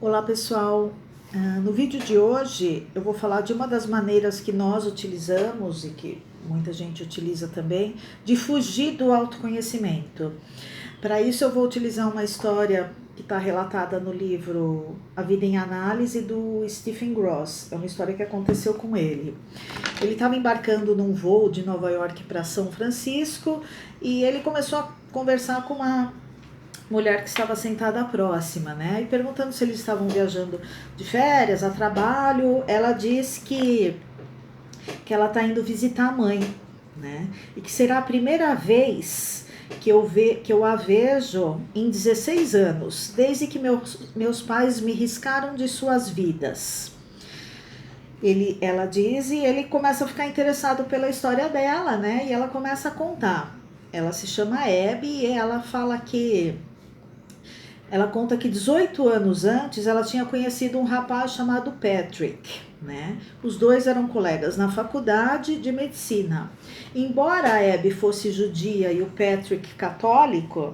Olá pessoal, no vídeo de hoje eu vou falar de uma das maneiras que nós utilizamos e que muita gente utiliza também, de fugir do autoconhecimento. Para isso eu vou utilizar uma história que está relatada no livro A Vida em Análise, do Stephen Gross. É uma história que aconteceu com ele. Ele estava embarcando num voo de Nova York para São Francisco e ele começou a conversar com uma mulher que estava sentada próxima, né? E perguntando se eles estavam viajando de férias, a trabalho. Ela diz que ela está indo visitar a mãe, né? E que será a primeira vez que eu a vejo em 16 anos, desde que meus pais me riscaram de suas vidas. Ela diz, e ele começa a ficar interessado pela história dela, né? E ela começa a contar. Ela se chama Abby e ela fala que ela conta que 18 anos antes ela tinha conhecido um rapaz chamado Patrick, né? Os dois eram colegas na faculdade de medicina. Embora a Abby fosse judia e o Patrick católico,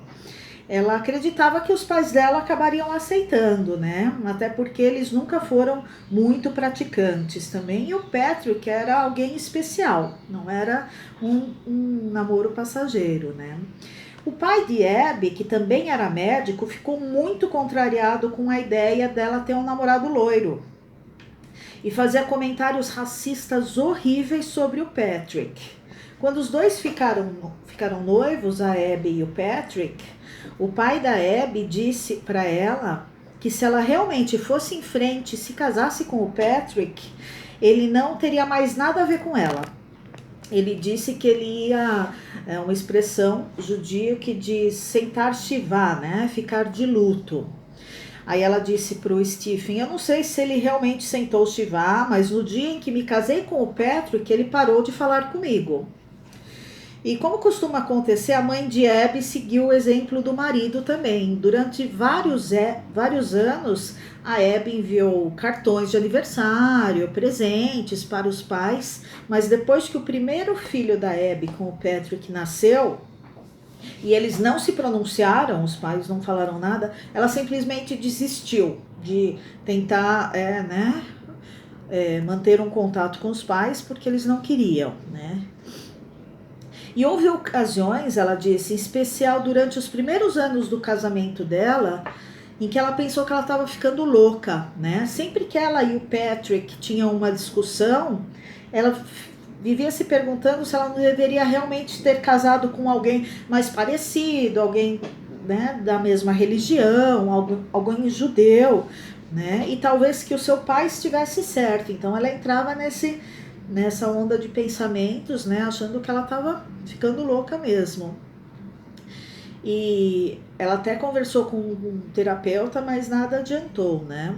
ela acreditava que os pais dela acabariam aceitando, né? Até porque eles nunca foram muito praticantes também. E o Patrick era alguém especial, não era um namoro passageiro, né? O pai de Abby, que também era médico, ficou muito contrariado com a ideia dela ter um namorado loiro e fazia comentários racistas horríveis sobre o Patrick. Quando os dois ficaram noivos, a Abby e o Patrick, o pai da Abby disse para ela que se ela realmente fosse em frente e se casasse com o Patrick, ele não teria mais nada a ver com ela. Ele disse que ele ia, uma expressão judia que diz sentar shivá, né? Ficar de luto. Aí ela disse para o Stephen, eu não sei se ele realmente sentou shivá, mas no dia em que me casei com o Patrick, ele parou de falar comigo. E como costuma acontecer, a mãe de Abby seguiu o exemplo do marido também. Durante vários anos, a Abby enviou cartões de aniversário, presentes para os pais, mas depois que o primeiro filho da Abby com o Patrick nasceu, e eles não se pronunciaram, os pais não falaram nada, ela simplesmente desistiu de tentar manter um contato com os pais, porque eles não queriam, né? E houve ocasiões, ela disse, em especial durante os primeiros anos do casamento dela, em que ela pensou que ela estava ficando louca, né? Sempre que ela e o Patrick tinham uma discussão, ela vivia se perguntando se ela não deveria realmente ter casado com alguém mais parecido, alguém, né, da mesma religião, alguém judeu, né? E talvez que o seu pai estivesse certo. Então ela entrava nessa onda de pensamentos, né, achando que ela estava ficando louca mesmo. E ela até conversou com um terapeuta, mas nada adiantou, né?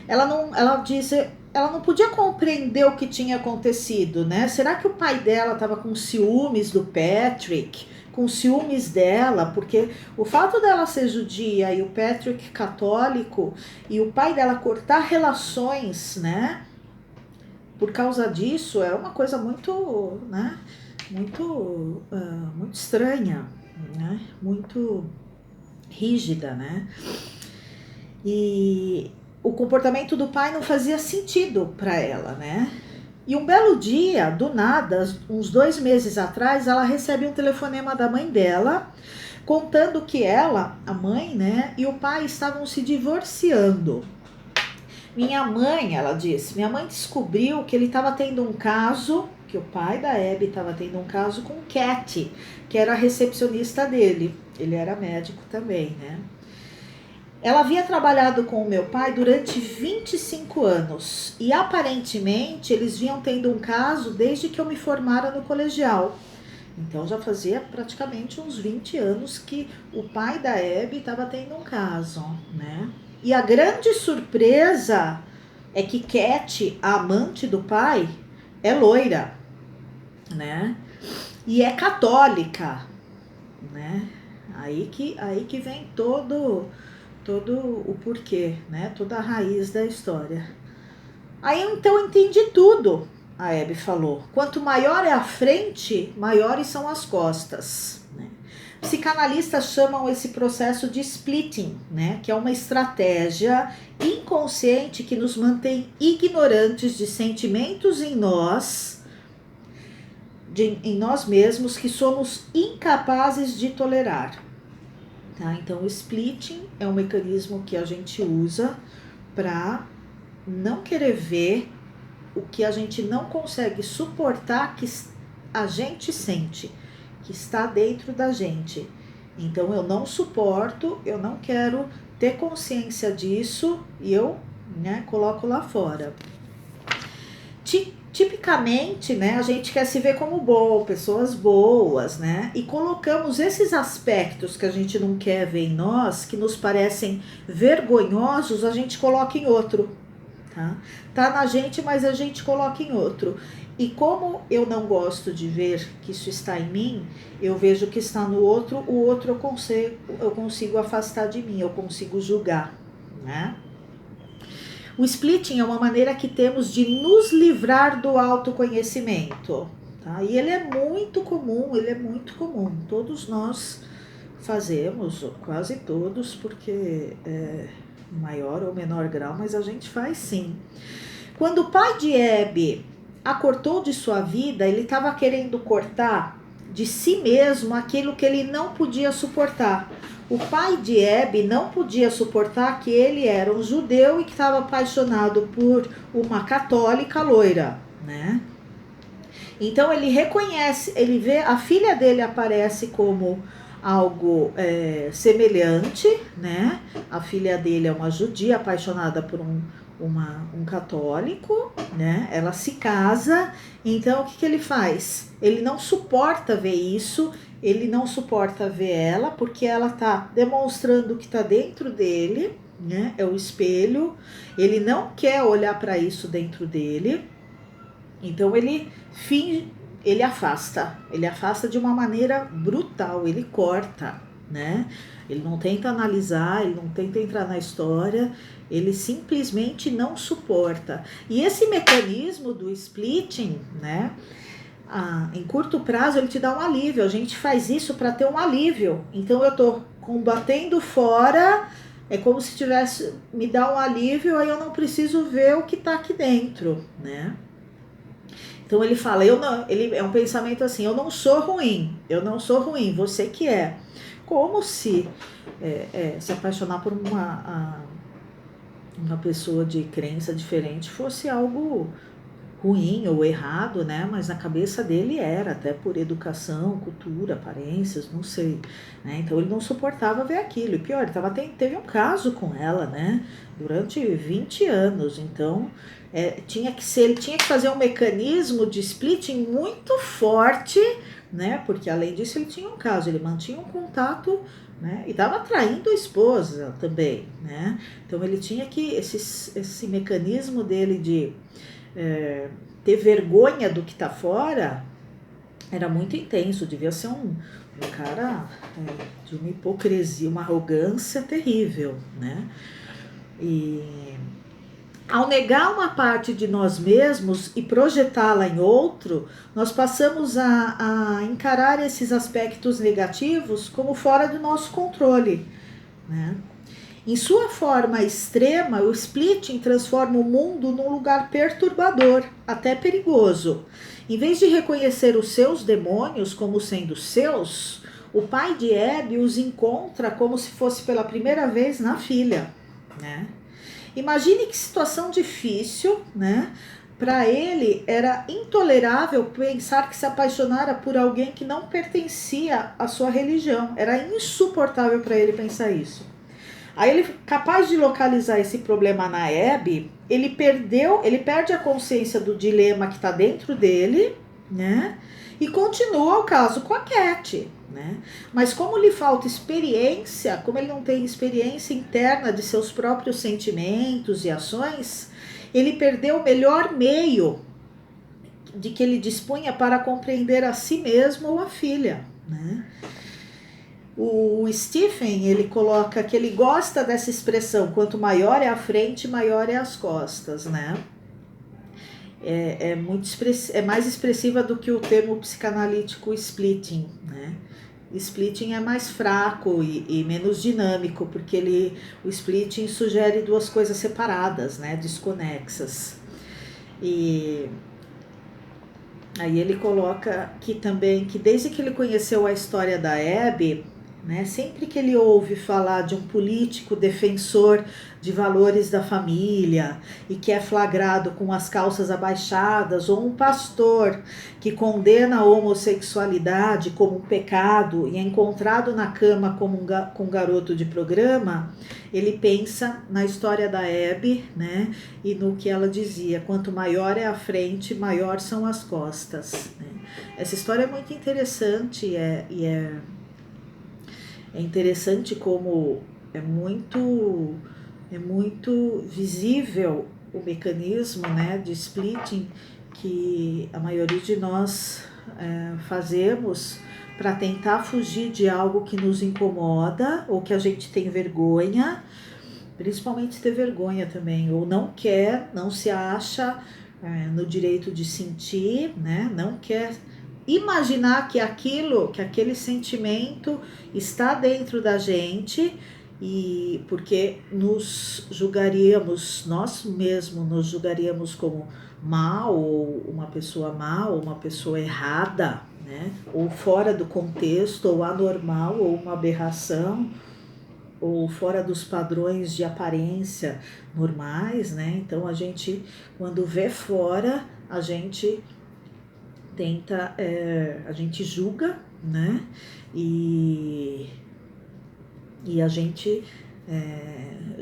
Ela disse, ela não podia compreender o que tinha acontecido, né? Será que o pai dela estava com ciúmes do Patrick, com ciúmes dela, porque o fato dela ser judia e o Patrick católico e o pai dela cortar relações, né? Por causa disso, é uma coisa muito, né, muito estranha, né, muito rígida, né, e o comportamento do pai não fazia sentido para ela, né. E um belo dia, do nada, uns 2 meses atrás, ela recebe um telefonema da mãe dela, contando que ela, a mãe, né, e o pai estavam se divorciando. Minha mãe, ela disse, minha mãe descobriu que ele estava tendo um caso, que o pai da Abby estava tendo um caso com Cat, que era a recepcionista dele. Ele era médico também, né? Ela havia trabalhado com o meu pai durante 25 anos e aparentemente eles vinham tendo um caso desde que eu me formara no colegial. Então já fazia praticamente uns 20 anos que o pai da Abby estava tendo um caso, né? E a grande surpresa é que Cat, a amante do pai, é loira, né? E é católica, né? Aí que vem todo o porquê, né? Toda a raiz da história. Aí então eu entendi tudo, a Abby falou. Quanto maior é a frente, maiores são as costas, né? Psicanalistas chamam esse processo de splitting, né? Que é uma estratégia inconsciente que nos mantém ignorantes de sentimentos em nós, em nós mesmos, que somos incapazes de tolerar. Tá? Então, o splitting é um mecanismo que a gente usa para não querer ver o que a gente não consegue suportar que a gente sente, que está dentro da gente. Então eu não suporto, eu não quero ter consciência disso e eu, né, coloco lá fora. Tipicamente, né, a gente quer se ver como bom, pessoas boas, né? E colocamos esses aspectos que a gente não quer ver em nós, que nos parecem vergonhosos, a gente coloca em outro. Tá na gente, mas a gente coloca em outro. E como eu não gosto de ver que isso está em mim, eu vejo que está no outro, o outro eu consigo afastar de mim, eu consigo julgar, né? O splitting é uma maneira que temos de nos livrar do autoconhecimento, tá? E ele é muito comum, Todos nós fazemos, quase todos, porque em maior ou menor grau, mas a gente faz sim. Quando o pai de Hebe a cortou de sua vida, ele estava querendo cortar de si mesmo aquilo que ele não podia suportar. O pai de Hebe não podia suportar que ele era um judeu e que estava apaixonado por uma católica loira, né? Então ele reconhece, ele vê, a filha dele aparece como algo semelhante, né? A filha dele é uma judia apaixonada por um católico, né? Ela se casa, então o que ele faz? Ele não suporta ver isso, ele não suporta ver ela, porque ela tá demonstrando o que tá dentro dele, né? É o espelho, ele não quer olhar para isso dentro dele, então ele afasta de uma maneira brutal, ele corta, né? Ele não tenta analisar, ele não tenta entrar na história, ele simplesmente não suporta. E esse mecanismo do splitting, né? Em curto prazo ele te dá um alívio, a gente faz isso para ter um alívio. Então eu tô combatendo fora, é como se tivesse, me dá um alívio, aí eu não preciso ver o que tá aqui dentro, né? Então ele fala, ele é um pensamento assim, eu não sou ruim, você que é. Como se se apaixonar por uma pessoa de crença diferente fosse algo ruim ou errado, né? Mas na cabeça dele era, até por educação, cultura, aparências, não sei, né? Então ele não suportava ver aquilo. E pior, ele teve um caso com ela, né? Durante 20 anos. Então ele tinha que fazer um mecanismo de splitting muito forte, né? Porque além disso ele tinha um caso, ele mantinha um contato, né? E estava traindo a esposa também, né? Então ele tinha que, esse mecanismo dele de ter vergonha do que está fora era muito intenso, devia ser um cara de uma hipocrisia, uma arrogância terrível, né? E ao negar uma parte de nós mesmos e projetá-la em outro, nós passamos a encarar esses aspectos negativos como fora do nosso controle, né? Em sua forma extrema, o splitting transforma o mundo num lugar perturbador, até perigoso. Em vez de reconhecer os seus demônios como sendo seus, o pai de Hebe os encontra como se fosse pela primeira vez na filha, né? Imagine que situação difícil, né? Para ele era intolerável pensar que se apaixonara por alguém que não pertencia à sua religião. Era insuportável para ele pensar isso. Aí ele, capaz de localizar esse problema na Hebe, ele perde a consciência do dilema que está dentro dele, né? E continua o caso com a Cat, né? Mas como lhe falta experiência, como ele não tem experiência interna de seus próprios sentimentos e ações, ele perdeu o melhor meio de que ele dispunha para compreender a si mesmo ou a filha, né? O Stephen, ele coloca que ele gosta dessa expressão, quanto maior é a frente, maior é as costas, né? É mais expressiva do que o termo psicanalítico splitting, né? splitting é mais fraco e menos dinâmico, porque o splitting sugere duas coisas separadas, né, desconexas. E aí ele coloca aqui também que desde que ele conheceu a história da Hebe, né, sempre que ele ouve falar de um político defensor de valores da família e que é flagrado com as calças abaixadas, ou um pastor que condena a homossexualidade como um pecado e é encontrado na cama como com um garoto de programa, ele pensa na história da Hebe, né, e no que ela dizia: quanto maior é a frente, maior são as costas. Né? Essa história é muito interessante e é interessante como é muito visível o mecanismo, né, de splitting que a maioria de nós fazemos para tentar fugir de algo que nos incomoda ou que a gente tem vergonha, principalmente ter vergonha também, ou não quer, não se acha no direito de sentir, né, não quer imaginar que aquele sentimento está dentro da gente, e porque nos julgaríamos, nós mesmos nos julgaríamos como mal, ou uma pessoa mal, ou uma pessoa errada, né? Ou fora do contexto, ou anormal, ou uma aberração, ou fora dos padrões de aparência normais, né? Então a gente, quando vê fora, a gente tenta, a gente julga, né? E a gente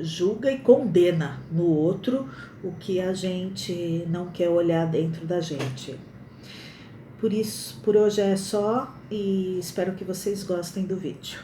julga e condena no outro o que a gente não quer olhar dentro da gente. Por isso, por hoje é só, e espero que vocês gostem do vídeo.